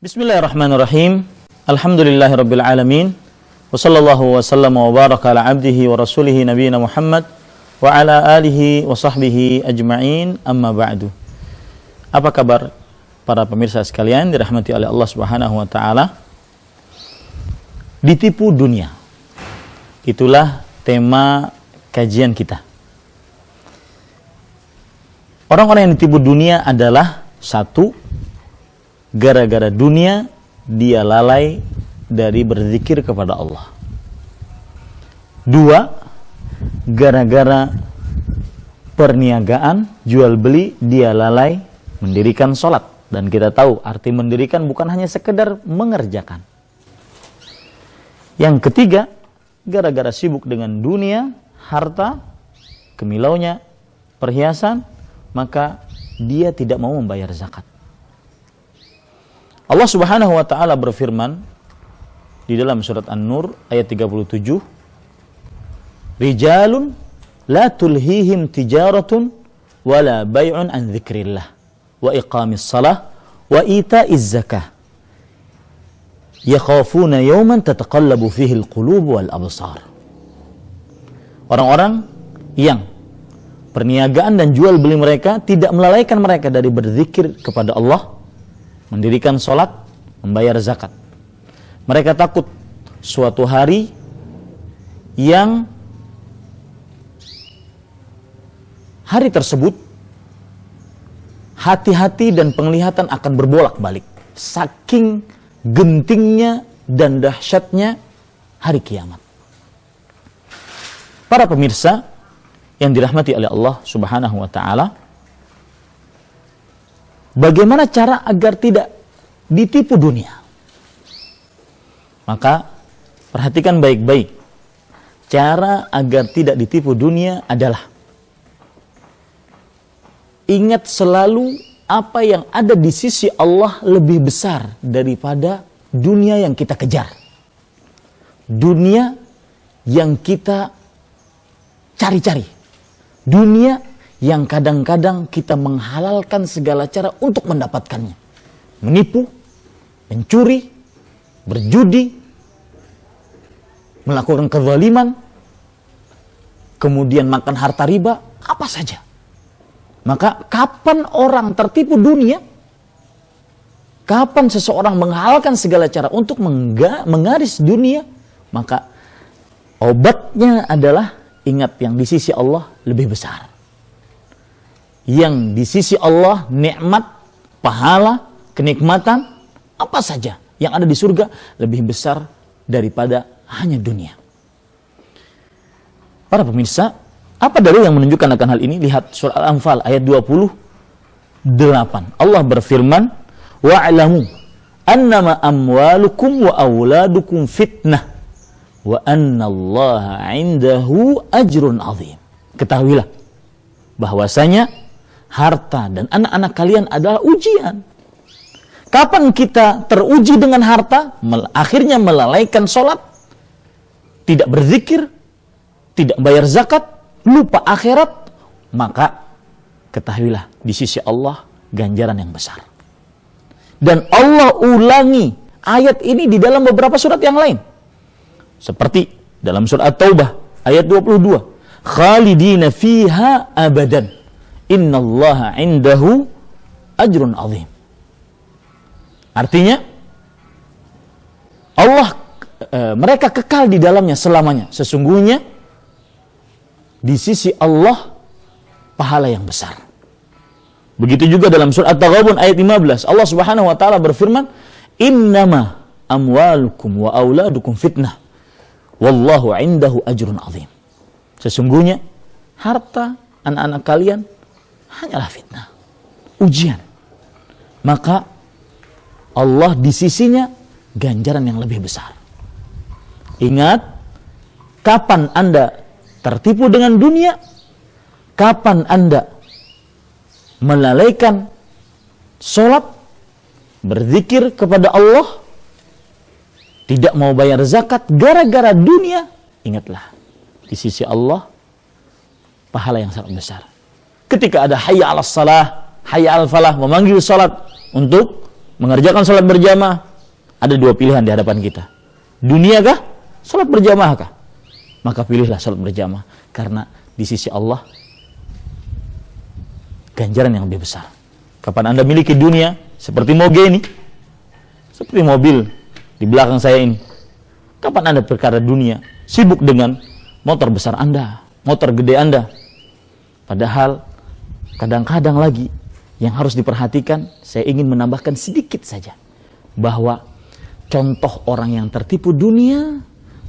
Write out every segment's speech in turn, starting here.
Bismillahirrahmanirrahim. Alhamdulillahirabbil alamin. Wa sallallahu wa sallama wa baraka ala abdihi wa rasulihi nabiyina Muhammad wa ala alihi wa sahbihi ajma'in. Amma ba'du. Apa kabar para pemirsa sekalian dirahmati oleh Allah Subhanahu wa taala? Ditipu dunia. Itulah tema kajian kita. Orang-orang yang ditipu dunia adalah satu, gara-gara dunia dia lalai dari berzikir kepada Allah. Dua, gara-gara perniagaan, jual beli, dia lalai mendirikan sholat. Dan kita tahu arti mendirikan bukan hanya sekedar mengerjakan. Yang ketiga, gara-gara sibuk dengan dunia, harta, kemilaunya, perhiasan, maka dia tidak mau membayar zakat. Allah Subhanahu wa taala berfirman di dalam surat An-Nur ayat 37, Rijalun la tulhihim tijaratun wala bay'un an dzikrillah wa iqamis shalah wa ita'iz zakah yakhafuna yawman tataqallabu fihi al-qulub wal absar. Orang-orang yang perniagaan dan jual beli mereka tidak melalaikan mereka dari berzikir kepada Allah, mendirikan sholat, membayar zakat. Mereka takut suatu hari yang hari tersebut hati-hati dan penglihatan akan berbolak-balik. Saking gentingnya dan dahsyatnya hari kiamat. Para pemirsa yang dirahmati oleh Allah Subhanahu wa taala, bagaimana cara agar tidak ditipu dunia? Maka perhatikan baik-baik. Cara agar tidak ditipu dunia adalah ingat selalu apa yang ada di sisi Allah lebih besar daripada dunia yang kita kejar. Dunia yang kita cari-cari. Dunia yang kadang-kadang kita menghalalkan segala cara untuk mendapatkannya. Menipu, mencuri, berjudi, melakukan kezaliman, kemudian makan harta riba, apa saja. Maka kapan orang tertipu dunia? Kapan seseorang menghalalkan segala cara untuk mengaris dunia? Maka obatnya adalah ingat yang di sisi Allah lebih besar. Yang di sisi Allah nikmat, pahala, kenikmatan, apa saja yang ada di surga lebih besar daripada hanya dunia. Para pemirsa, apa dalil yang menunjukkan akan hal ini? Lihat surah Al-Anfal ayat 28. Allah berfirman, wa'lamu annama amwalukum wa auladukum fitnah wa annallaha 'indahu ajrun 'azim. Ketahuilah bahwasanya harta dan anak-anak kalian adalah ujian. Kapan kita teruji dengan harta? Akhirnya melalaikan sholat, tidak berzikir, tidak bayar zakat, lupa akhirat, maka ketahuilah di sisi Allah ganjaran yang besar. Dan Allah ulangi ayat ini di dalam beberapa surat yang lain. Seperti dalam surat At-Taubah ayat 22, khalidina fiha abadan innallaha 'indahu ajrun 'azim. Artinya Allah mereka kekal di dalamnya selamanya. Sesungguhnya di sisi Allah pahala yang besar. Begitu juga dalam surah At-Taghabun ayat 15, Allah Subhanahu wa taala berfirman, innama amwalukum wa auladukum fitnah wallahu 'indahu ajrun 'azim. Sesungguhnya harta anak-anak kalian hanyalah fitnah, ujian. Maka Allah di sisinya ganjaran yang lebih besar. Ingat, kapan Anda tertipu dengan dunia, kapan Anda melalaikan sholat, berzikir kepada Allah, tidak mau bayar zakat gara-gara dunia, ingatlah, di sisi Allah pahala yang sangat besar. Ketika ada hayya 'alas salah, hayya 'alal falah, memanggil salat untuk mengerjakan sholat berjamaah, ada dua pilihan di hadapan kita. Dunia kah? Sholat berjamaah kah? Maka pilihlah sholat berjamaah. Karena di sisi Allah, ganjaran yang lebih besar. Kapan Anda miliki dunia, seperti moge ini, seperti mobil di belakang saya ini. Kapan Anda perkara dunia, sibuk dengan motor besar Anda, motor gede Anda. Padahal, kadang-kadang lagi, yang harus diperhatikan, saya ingin menambahkan sedikit saja. Bahwa contoh orang yang tertipu dunia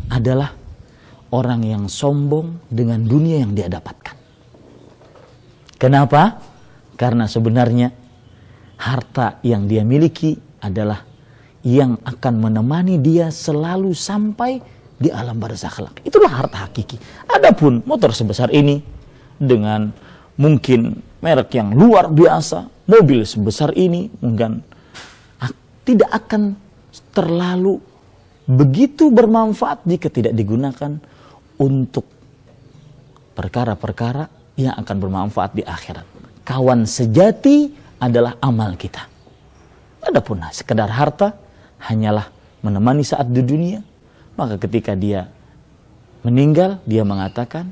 adalah orang yang sombong dengan dunia yang dia dapatkan. Kenapa? Karena sebenarnya harta yang dia miliki adalah yang akan menemani dia selalu sampai di alam barzakh kelak. Itulah harta hakiki. Adapun motor sebesar ini dengan mungkin merek yang luar biasa, mobil sebesar ini mungkin tidak akan terlalu begitu bermanfaat jika tidak digunakan untuk perkara-perkara yang akan bermanfaat di akhirat. Kawan sejati adalah amal kita. Adapun sekedar harta hanyalah menemani saat di dunia, maka ketika dia meninggal, dia mengatakan,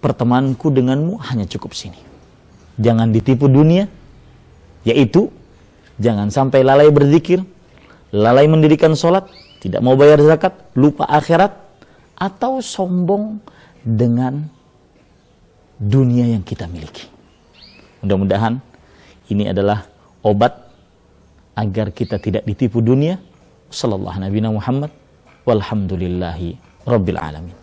pertemananku denganmu hanya cukup sini. Jangan ditipu dunia, yaitu jangan sampai lalai berzikir, lalai mendirikan sholat, tidak mau bayar zakat, lupa akhirat, atau sombong dengan dunia yang kita miliki. Mudah-mudahan ini adalah obat agar kita tidak ditipu dunia. Sallallahu Nabi Muhammad walhamdulillahi rabbil alamin.